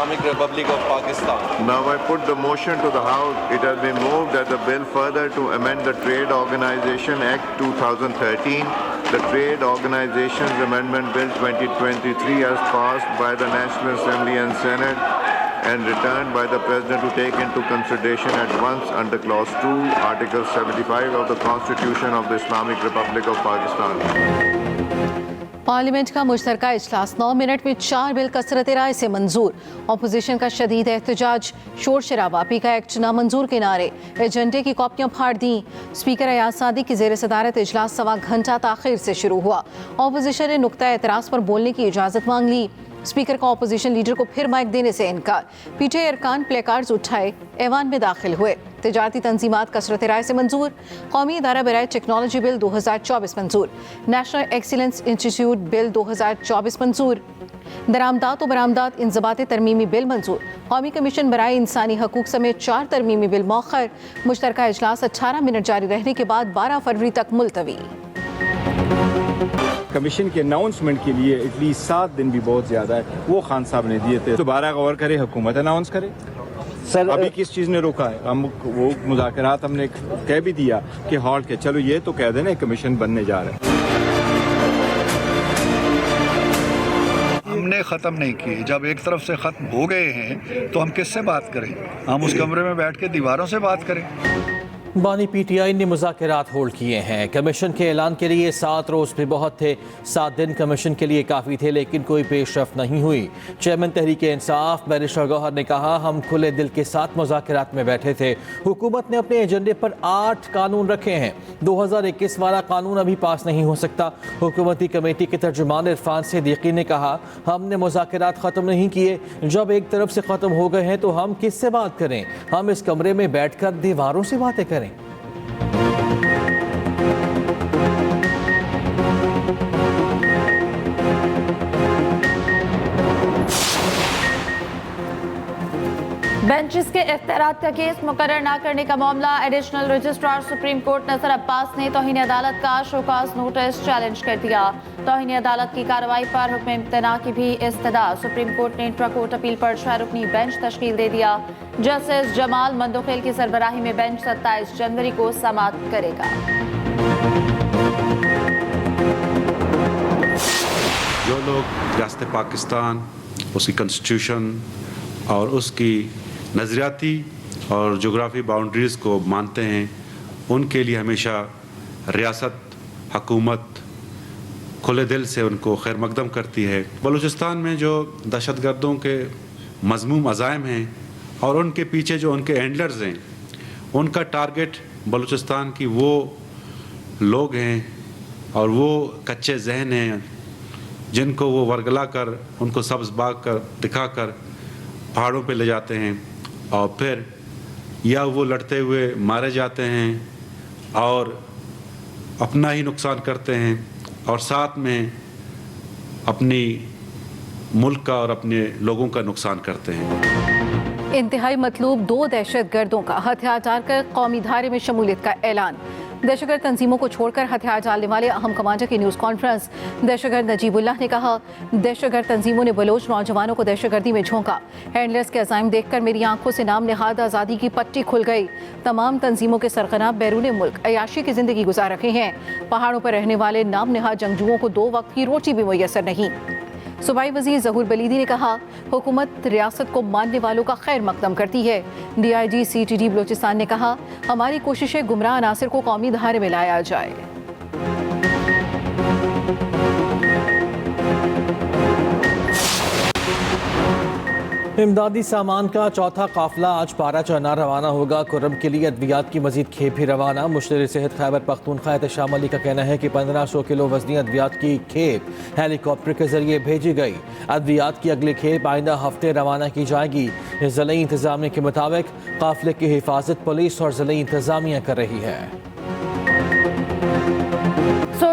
Islamic Republic of Pakistan. Now I put the motion to the House. It has been moved that the bill further to amend the Trade Organization Act 2013, the Trade Organizations Amendment Bill 2023 as passed by the National Assembly and Senate and returned by the President to take into consideration at once under Clause 2, Article 75 of the Constitution of the Islamic Republic of Pakistan. Parliament का मुश्तरका इजलास 9 minute में 4 bill कसरत राय से मंजूर। Opposition का शदीद एहतजाज, शोर शराबा, पीका एक्ट नामंजूर के नारे, एजेंडे की कॉपियां फाड़ दी। स्पीकर अयाज सादिक की जेर सदारत इजलास सवा घंटा ताखिर से शुरू हुआ। अपोजिशन ने नुक्ता एतराज़ पर बोलने की इजाज़त मांग ली। स्पीकर का अपोजिशन लीडर को फिर माइक देने से इनकार। पीटीआई अरकान प्ले कार्ड्स उठाए ऐवान में दाखिल हुए। तिजारती तंजीमात कसरत राय से मंजूर। कौमी इदारा बराए टेक्नोलॉजी बिल 2024 मंजूर। नेशनल एक्सीलेंस इंस्टीट्यूट बिल 2024 मंजूर। दरामदात और बरामदात इंज़बात तरमीमी बिल मंजूर। कौमी कमीशन बराए इंसानी हकूक समेत 4 तरमीमी बिल मौखर। मुश्तरका इजलास 18 मिनट जारी रहने के बाद 12 फरवरी तक मुलतवी। कमीशन के अनाउंसमेंट के लिए एटलीस्ट 7 दिन भी बहुत ज़्यादा है, वो खान साहब ने दिए थे। दोबारा गौर करे, हुकूमत अनाउंस करे। सर अभी किस चीज़ ने रोका है? हम वो मुज़ाकरात हमने कह भी दिया कि हॉल्ट के, चलो ये तो कह देना कमीशन बनने जा रहा है। हमने ख़त्म नहीं किए। जब एक तरफ से ख़त्म हो गए हैं तो हम किससे बात करें? हम उस कमरे में बैठ के दीवारों से बात करें। बानी पीटीआई ने मुज़ाकरात होल्ड किए हैं। कमीशन के ऐलान के लिए 7 रोज़ भी बहुत थे। 7 दिन कमीशन के लिए काफ़ी थे, लेकिन कोई पेशरफ नहीं हुई। चेयरमैन तहरीक इंसाफ बैरिस्टर गौहर ने कहा, हम खुले दिल के साथ मुज़ाकरात में बैठे थे। हुकूमत ने अपने एजेंडे पर 8 कानून रखे हैं। 2021 वाला कानून अभी पास नहीं हो सकता। हुकूमती कमेटी के तर्जुमान इरफान सिद्दीकी ने कहा, हमने मुज़ाकरात ख़त्म नहीं किए। जब एक तरफ से ख़त्म हो गए हैं तो हम किससे बात करें? हम इस कमरे में बैठकर दीवारों से बातें करें। बेंचेस के इख्तियारात का केस मुकर्रर न करने का मामला। एडिशनल रजिस्ट्रार सुप्रीम कोर्ट नजर अब्बास ने तौहीन अदालत का शोकाज नोटिस चैलेंज कर दिया। तौहीन अदालत की कार्रवाई पर हुक्म इम्तना की भी इस्तदा। सुप्रीम कोर्ट ने इंट्रा कोर्ट अपील पर 6 रुकनी बेंच तश्कील दे दिया। जस्टिस जमाल मंदोखेल की सरबराही में बेंच 27 जनवरी को समाअत करेगा। जो लोग रियासत पाकिस्तान, उसकी कॉन्स्टिट्यूशन और उसकी नज़रियाती और जोग्राफी बाउंड्रीज़ को मानते हैं, उनके लिए हमेशा रियासत, हुकूमत खुले दिल से उनको खैर मकदम करती है। बलूचिस्तान में जो दहशतगर्दों के मज़मूम अज़ाइम हैं और उनके पीछे जो उनके हैंडलर्स हैं, उनका टारगेट बलूचिस्तान की वो लोग हैं और वो कच्चे जहन हैं जिनको वो वरगला कर, उनको सब्ज़ बाग कर दिखाकर पहाड़ों पे ले जाते हैं और फिर या वो लड़ते हुए मारे जाते हैं और अपना ही नुकसान करते हैं और साथ में अपनी मुल्क का और अपने लोगों का नुकसान करते हैं। इंतहाई मतलूब 2 दहशतगर्दों का हथियार डालकर कौमी धारे में शमूलियत का ऐलान। दहशतगर्द तंजीमों को छोड़कर हथियार डालने वाले अहम कमांडर की न्यूज़ कॉन्फ्रेंस। दहशतगर्द नजीबुल्लाह ने कहा, दहशतगर्द तंजीमों ने बलोच नौजवानों को दहशतगर्दी में झोंका। हैंडलर्स के अज़ाइम देखकर मेरी आंखों से नाम नहाद आज़ादी की पट्टी खुल गई। तमाम तंजीमों के सरगना बैरून मुल्क अयाशी की ज़िंदगी गुजार रहे हैं। पहाड़ों पर रहने वाले नाम नहाद जंगजुओं को 2 वक्त की रोटी भी मुयस्सर नहीं। सूबाई वज़ीर ज़हूर बलीदी ने कहा, हुकूमत रियासत को मानने वालों का खैर मकदम करती है। DIG CTD बलूचिस्तान ने कहा, हमारी कोशिशें गुमराह अनासिर को कौमी धारे में लाया जाए। इमदादी सामान का चौथा काफिला आज पारा चौना रवाना होगा। कुर्रम के लिए अद्वियात की मजीद खेप भी रवाना। मुश्तरी सेहत खैबर पख्तूनख्वा एहतशाम अली का कहना है कि 1500 किलो वजनी अद्वियात की खेप हेलीकॉप्टर के जरिए भेजी गई। अद्वियात की अगली खेप आइंदा हफ्ते रवाना की जाएगी। ज़िला इंतजामिया के मुताबिक काफिले की हिफाजत पुलिस और ज़िला इंतजामिया कर रही है।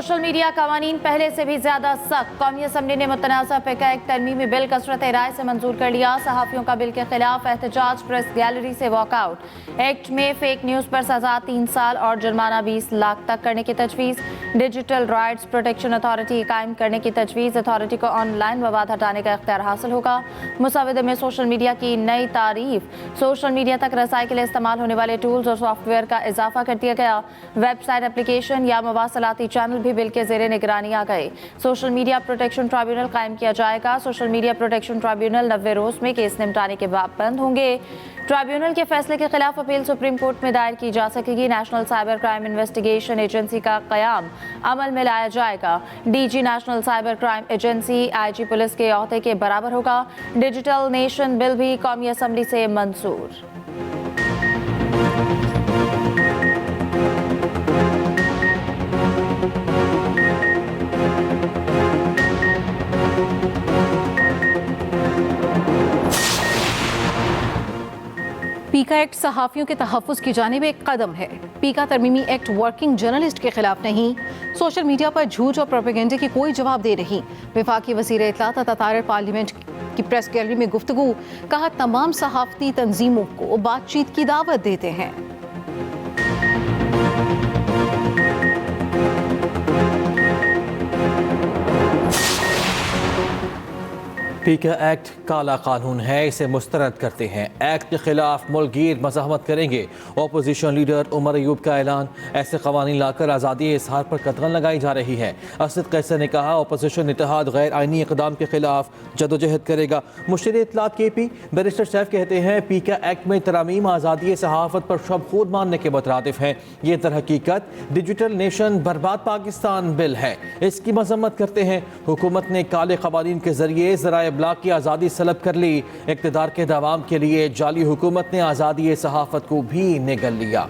सोशल मीडिया कवानीन पहले से भी ज्यादा सख्त। कौमी असम्बली ने मुतनाज़ा पिका एक तरमीमी बिल कसरत राय से मंजूर कर लिया। सहाफ़ियों का बिल के खिलाफ एहतजाज, प्रेस गैलरी से वॉकआउट। एक्ट में फेक न्यूज़ पर सजा 3 साल और जुर्माना 20 लाख तक करने की तजवीज़। डिजिटल राइट्स प्रोटेक्शन अथॉरिटी कायम करने की तजवीज़। अथॉरिटी को ऑनलाइन मवाद हटाने का इख्तियार हासिल होगा। मुसवदे में सोशल मीडिया की नई तारीफ। सोशल मीडिया तक रसाई के लिए इस्तेमाल होने वाले टूल्स और सॉफ्टवेयर का इजाफा कर दिया गया। वेबसाइट, एप्लीकेशन या मवासलाती चैनल भी बिल के ज़ेरे निगरानी आ गए। सोशल मीडिया प्रोटेक्शन ट्राइब्यूनल कायम किया जाएगा। सोशल मीडिया प्रोटेक्शन ट्राइब्यूनल 90 रोज में केस निपटाने के बाद बंद होंगे। ट्राइब्यूनल के फैसले के खिलाफ अपील सुप्रीम कोर्ट में दायर की जा सकेगी। National cyber crime investigation agency का क़याम अमल में लाया जाएगा। DG national cyber crime agency IG police के अहदे के बराबर होगा। डिजिटल नेशन बिल भी कौमी असम्बली से मंजूर। पीका एक्ट सहाफ़ियों के तहफ़्फ़ुज़ की जानिब एक कदम है। पीका तरमीमी एक्ट वर्किंग जर्नलिस्ट के खिलाफ नहीं, सोशल मीडिया पर झूठ और प्रोपेगेंडे की कोई जवाब दे नहीं। वफाकी वज़ीर इत्तलात अतातार पार्लियामेंट की प्रेस गैलरी में गुफ्तगू, कहा तमाम सहाफ़ती तंजीमों को बातचीत की दावत देते हैं। पीका एक्ट काला कानून है, इसे मुस्तरद करते हैं। एक्ट के खिलाफ मुल्कगीर मज़ाहमत करेंगे। अपोजिशन लीडर उमर अयूब का ऐलान, ऐसे कवानीन लाकर आज़ादी इजहार पर कतरन लगाई जा रही है। असद कैसर ने कहा अपोजिशन इत्तेहाद गैर आइनी इक़दाम के खिलाफ जदोजहद करेगा। मुश्तिर इत्तलात KP बैरिस्टर सैफ कहते हैं पीका एक्ट में तरामीम आज़ादी सहाफ़त पर शब मानने के मुतरादिफ हैं। ये दर हकीकत डिजिटल नेशन बर्बाद पाकिस्तान बिल है, इसकी मजम्मत करते हैं। हुकूमत ने काले कवानीन के जरिए ज़राए ब्लाक की आज़ादी सलब कर ली। इक़्तिदार के दवाम के लिए जाली हुकूमत ने आज़ादी सहाफ़त को भी निगल लिया।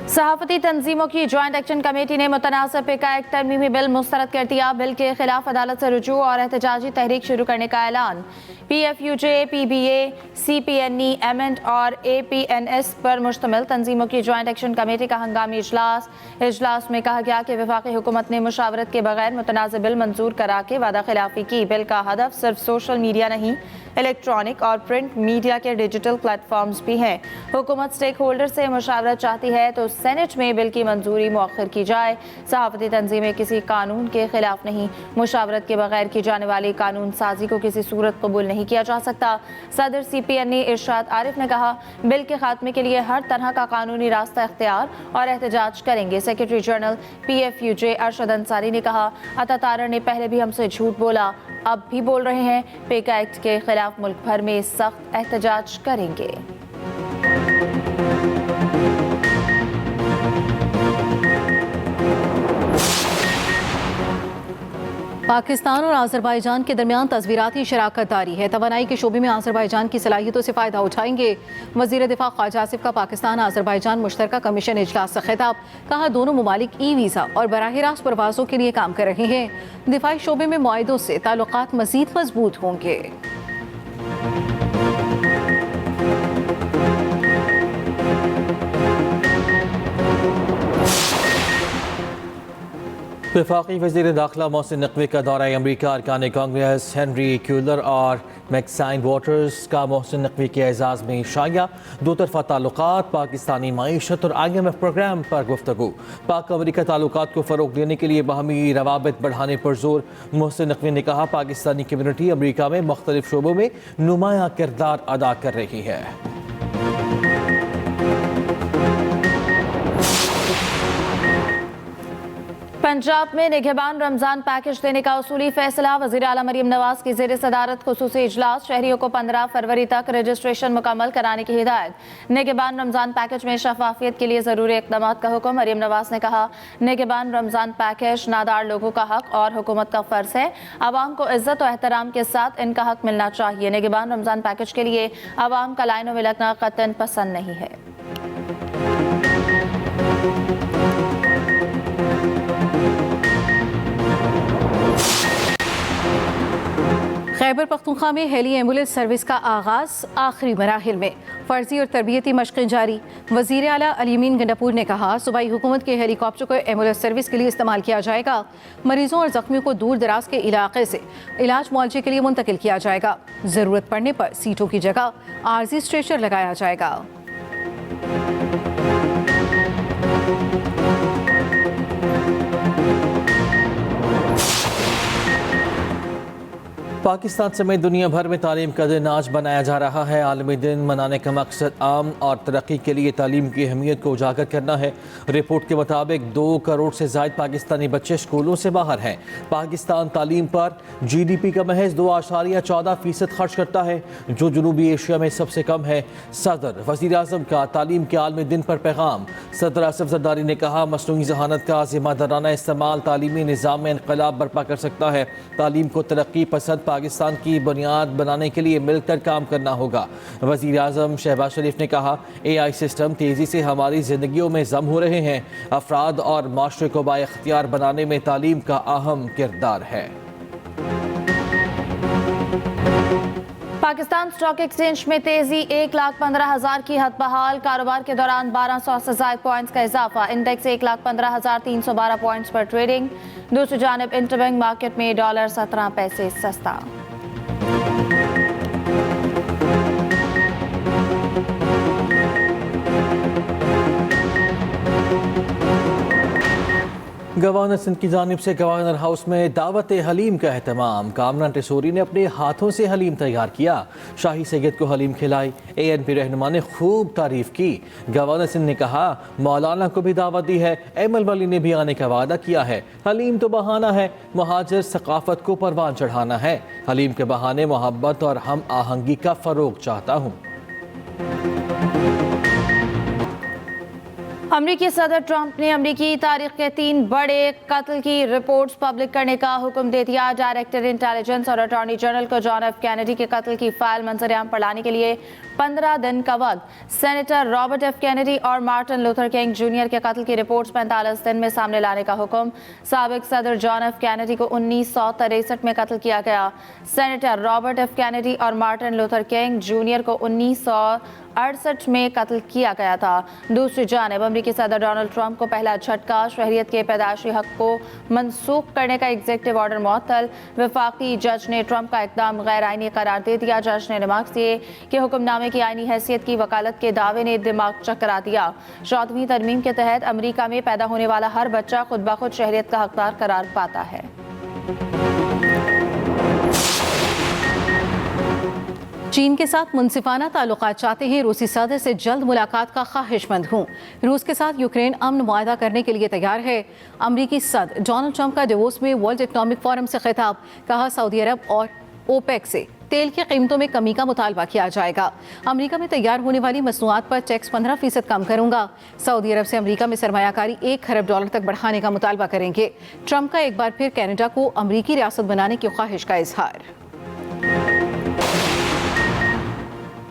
सहाफती तंजीमों की ज्वाइंट एक्शन कमेटी ने मुतनाज़ा पीका एक्ट तरमीमी बिल मुस्तरद कर दिया। बिल के खिलाफ अदालत से रुजू और एहतजाजी तहरीक शुरू करने का ऐलान। PFUJ, PBA, CPNE, एमेंट और APNS पर मुश्तमिल तंजीमों की ज्वाइंट एक्शन कमेटी का हंगामी इजलास में कहा गया कि वफाकी हुकूमत ने मुशावरत के बगैर मुतनाज़ बिल मंजूर करा के वादा खिलाफी की। बिल का हदफ सिर्फ सोशल मीडिया नहीं, इलेक्ट्रॉनिक और प्रिंट मीडिया के डिजिटल प्लेटफॉर्म्स भी हैं। हुकूमत स्टेक होल्डर से मुशावरत चाहती है तो सेनेट में बिल की मंजूरी मुअख्खर की जाए। सहाफती तंजीमें किसी कानून के खिलाफ नहीं, मुशावरत के बगैर की जाने वाली कानून साजी को किसी सूरत कबूल नहीं किया जा सकता। सदर CPNE इरशाद आरिफ ने कहा बिल के खात्मे के लिए हर तरह का कानूनी रास्ता इख्तियार और एहतजाज करेंगे। Secretary general PFUJ Arshad Ansari ने कहा अतातार ने पहले भी हमसे झूठ बोला, अब भी बोल रहे हैं। पीका एक्ट के खिलाफ मुल्क भर में सख्त एहतजाज करेंगे। पाकिस्तान और आज़रबाईजान के दरमियान तस्वीराती शराकत जारी है। तवानाई के शोबे में आज़रबाईजान की सलाहियतों से फ़ायदा उठाएंगे। वज़ीर दिफा ख्वाजा आसिफ का पाकिस्तान आज़रबाईजान मुश्तरका कमीशन इजलास से खिताब, कहा दोनों ममालिक वीज़ा और बराह रास्त परवाज़ों के लिए काम कर रहे हैं। दिफाई शोबे में मुआहिदों से ताल्लुकात मज़ीद मजबूत होंगे। वफाकी वज़ीर दाखिला मोहसिन नकवी का दौरा अमरीका। अरकान कांग्रेस हेनरी क्यूलर और मैक्साइन वॉटर्स का मोहसिन नकवी के एजाज़ में शाया। दो तरफ़ा ताल्लुकात, पाकिस्तानी मईशत और IMF प्रोग्राम पर गुफ्तगू। पाक अमरीका ताल्लुकात को फ़रोग़ देने के लिए बाहमी रवाबित बढ़ाने पर जोर। मोहसिन नकवी ने कहा पाकिस्तानी कम्यूनिटी अमरीका में मुख्तलिफ शोबों में नुमायाँ किरदार अदा कर रही है। पंजाब में निगहबान रमजान पैकेज देने का उसूली फैसला। वज़ीर आला मरीम नवाज की ज़ेर सदारत खुसूसी इजलास। शहरियों को 15 फरवरी तक रजिस्ट्रेशन मुकम्मल कराने की हिदायत। निगहबान रमजान पैकेज में शफाफियत के लिए ज़रूरी इक़दामात का हुक्म। मरीम नवाज ने कहा निगहबान रमजान पैकेज नादार लोगों का हक और हुकूमत का फ़र्ज़ है। आवाम को इज़्ज़त और एहतराम के साथ इनका हक मिलना चाहिए। निगहबान रमजान पैकेज के लिए आवाम का लाइनों में लगना कतन पसंद नहीं है। खैबर पख्तूनख्वा में हेली एम्बुलेंस सर्विस का आगाज़ आखिरी मराहिल में, फर्जी और तरबियती मशक़ें जारी। वज़ीर आला अलीमीन गंडापुर ने कहा, सूबाई हुकूमत के हेलीकॉप्टर को एम्बुलेंस सर्विस के लिए इस्तेमाल किया जाएगा। मरीजों और ज़ख्मियों को दूर दराज के इलाके से इलाज मुआवजे के लिए मुंतकिल किया जाएगा। ज़रूरत पड़ने पर सीटों की जगह आर्जी स्ट्रेचर लगाया जाएगा। पाकिस्तान समेत दुनिया भर में तालीम का दिन आज बनाया जा रहा है। आलमी दिन मनाने का मकसद आम और तरक्की के लिए तालीम की अहमियत को उजागर करना है। रिपोर्ट के मुताबिक 2 करोड़ से ज़ायद पाकिस्तानी बच्चे स्कूलों से बाहर हैं। पाकिस्तान तालीम पर GDP का महज 2.14% खर्च करता है, जो जनूबी एशिया में सबसे कम है। सदर वज़ीर आज़म का तालीम के आलमी दिन पर पैगाम। सदर आसिफ जरदारी ने कहा, मसनूई ज़हानत का ज़िम्मेदाराना इस्तेमाल तालीमी निज़ाम में इनक़लाब बर्पा कर सकता है। तालीम को तरक्की पसंद पाकिस्तान की बुनियाद बनाने के लिए मिलकर काम करना होगा। वज़ीर आज़म शहबाज शरीफ ने कहा, AI सिस्टम तेज़ी से हमारी ज़िंदगियों में ज़म हो रहे हैं। अफराद और माशरे को बाइख्तियार बनाने में तालीम का अहम किरदार है। पाकिस्तान स्टॉक एक्सचेंज में तेजी, 1,15,000 की हद बहाल। कारोबार के दौरान 1200 से ज़ायद पॉइंट्स का इजाफा। इंडेक्स 1,15,312 पॉइंट्स पर ट्रेडिंग। दूसरी जानिब इंटरबैंक मार्केट में डॉलर 17 पैसे सस्ता। गवर्नर सिंध की जानिब से गवर्नर हाउस में दावत हलीम का एहतमाम। कामरान टिसोरी ने अपने हाथों से हलीम तैयार किया। शाही सैयद को हलीम खिलाई। ANP रहनुमा ने खूब तारीफ की। गवर्नर सिंध ने कहा, मौलाना को भी दावत दी है। एमएल वली ने भी आने का वादा किया है। हलीम तो बहाना है, मुहाजिर सकाफत को परवान चढ़ाना है। हलीम के बहाने मोहब्बत और हम आहंगी का फरोग चाहता हूँ। अमरीकी सदर ट्रंप ने अमरीकी तारीख के 3 बड़े कत्ल की रिपोर्ट्स पब्लिक करने का हुक्म दे दिया। डायरेक्टर इंटेलिजेंस और अटॉर्नी जनरल को जॉन एफ कैनेडी के कत्ल की फाइल मंजर-ए-आम पर लाने के लिए 15 दिन का वक्त। सेनेटर रॉबर्ट एफ कैनेडी और मार्टिन लूथर किंग जूनियर के कत्ल की रिपोर्ट्स 45 दिन में सामने लाने का हुक्म। साबिक सदर जॉन एफ कैनेडी को 1963 में कत्ल किया गया। सेनेटर रॉबर्ट एफ कैनेडी और मार्टिन लूथर किंग जूनियर को 1968 में कत्ल किया गया था। दूसरी जानिब अमरीकी सदर डोनाल्ड ट्रंप को पहला झटका। शहरियत के पैदाइशी हक को मनसूख करने का एग्जीक्यूटिव ऑर्डर मुअत्तल। वफाकी जज ने ट्रंप का इकदाम गैर आईनी करार दे दिया। जज ने रिमार्क्स दिए कि हुक्मनामे की आईनी हैसियत की वकालत के दावे ने दिमाग चकरा दिया। 14वीं तरमीम के तहत अमरीका में पैदा होने वाला हर बच्चा खुद ब खुद शहरियत का हकदार करार पाता है। चीन के साथ मुनसिफाना ताल्लुकात चाहते हैं। रूसी सदर से जल्द मुलाकात का ख्वाहिशमंद हूँ। रूस के साथ यूक्रेन अमन मुआहदा करने के लिए तैयार है। अमरीकी सदर डोनाल्ड ट्रंप का डेवोस में वर्ल्ड इकनॉमिक फोरम से खिताब। कहा, सऊदी अरब और OPEC से तेल की कीमतों में कमी का मुतालबा किया जाएगा। अमरीका में तैयार होने वाली मसनूआत पर टैक्स 15% कम करूंगा। सऊदी अरब से अमरीका में सरमायाकारी $1 खरब तक बढ़ाने का मुतालबा करेंगे। ट्रंप का एक बार फिर कनाडा को अमरीकी रियासत बनाने की ख्वाहिश का इजहार।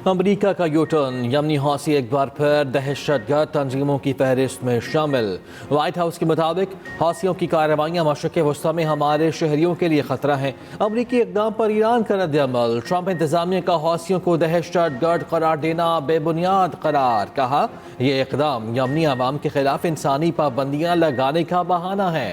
अमरीका का यूटर्न। यमनी हौसी एक बार फिर दहशतगर्द तंजीमों की फहरिस्त में शामिल। व्हाइट हाउस के मुताबिक हौसियों की कार्रवाइयाँ मशरक़ वस्ती में हमारे शहरियों के लिए खतरा है। अमरीकी इक़दाम पर ईरान का रद्द-ए-अमल। ट्रंप इंतजामिया का हौसियों को दहशतगर्द करार देना बेबुनियाद करार। कहा, यह इक़दाम यमनी अवाम के खिलाफ इंसानी पाबंदियाँ लगाने का बहाना है।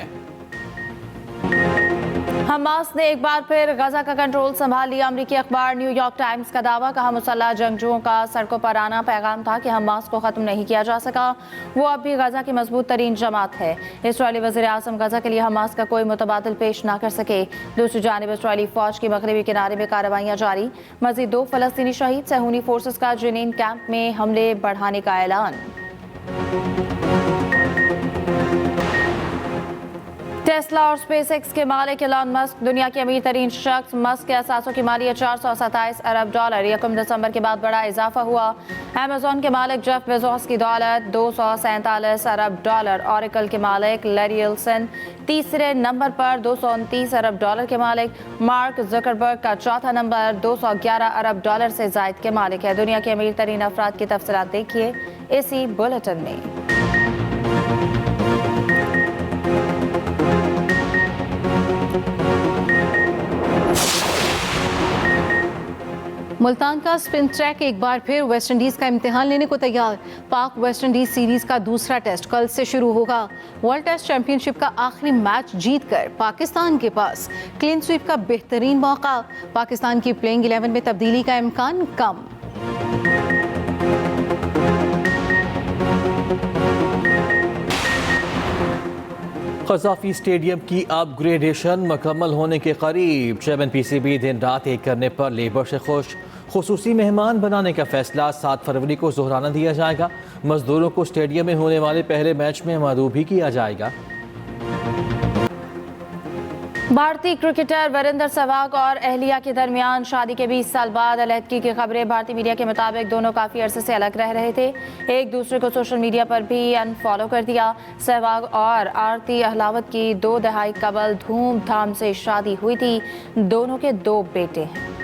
हमास ने एक बार फिर गजा का कंट्रोल संभाल लिया। अमरीकी अखबार न्यूयॉर्क टाइम्स का दावा। कहा, मुसल्लह जंगजुओं का सड़कों पर आना पैगाम था कि हमास को खत्म नहीं किया जा सका। वो अब भी गजा की मजबूत तरीन जमात है। इसराइली वज़ीर आज़म गजा के लिए हमास का कोई मुतबादिल पेश ना कर सके। दूसरी जानिब इसराइली फौज की मगरबी किनारे में कार्रवाइयाँ जारी। मजीद 2 फलस्तीनी शहीद। सहूनी फोर्सेस का जनीन कैंप में हमले बढ़ाने का ऐलान। टेस्ला और स्पेसएक्स के मालिक एलन मस्क दुनिया के अमीर तरीन शख्स। मस्क के असासों की मालियत $427 अरब। 1 दिसंबर के बाद बड़ा इजाफा हुआ। अमेजॉन के मालिक जेफ बेजोस की दौलत $247 अरब। ऑरेकल के मालिक लैरी एल्सन तीसरे नंबर पर $229 अरब के मालिक। मार्क जुकरबर्ग का चौथा नंबर $211 अरब से जायद के मालिक है। दुनिया के अमीर तरीन अफराद की तफसीलात देखिए इसी बुलेटिन में। मुल्तान का स्पिन ट्रैक एक बार फिर वेस्ट इंडीज का इम्तिहान लेने को तैयार। पाक वेस्ट इंडीज सीरीज का दूसरा टेस्ट कल से शुरू होगा। वर्ल्ड टेस्ट चैंपियनशिप का आखिरी मैच जीतकर पाकिस्तान के पास क्लीन स्वीप का बेहतरीन मौका। पाकिस्तान की प्लेइंग 11 में तब्दीली का इम्कान कम। क़ज़ाफ़ी स्टेडियम की अपग्रेडेशन मुकम्मल होने के करीब। चेयरमैन PCB दिन रात एक करने पर लेबर से खुश। खुसूसी मेहमान बनाने का फैसला 7 फरवरी को ज़ोहराना दिया जाएगा। मजदूरों को स्टेडियम में होने वाले पहले मैच में मदऊ भी किया जाएगा। भारतीय क्रिकेटर वीरेंद्र सहवाग और अहलिया के दरमियान शादी के 20 साल बाद अलहदगी की खबरें। भारतीय मीडिया के मुताबिक दोनों काफ़ी अरसे से अलग रह रहे थे, एक दूसरे को सोशल मीडिया पर भी अनफॉलो कर दिया। सहवाग और आरती अहलावत की 2 दहाई कबल धूमधाम से शादी हुई थी। दोनों के 2 बेटे हैं।